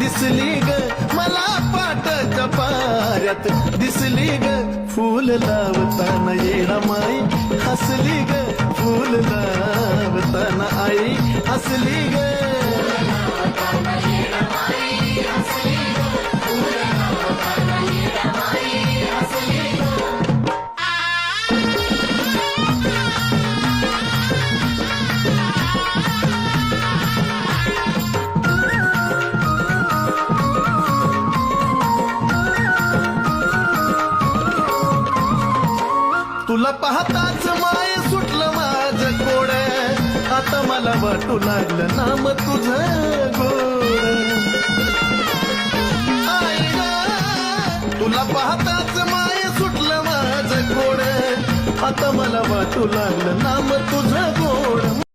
दिसली ग मला पाटाच्या पाऱ्यात दिसली ग फूल लावताना येडा माई हसली ग फूल लावताना आई हसली ग तुला पाहताच माय सुटलं माझं गोड आता मला वाटू लागलं नाम तुझं गोड आई ग तुला पाहताच माय सुटलं माझं गोड आता मला वाटू लागलं नाम तुझं गोड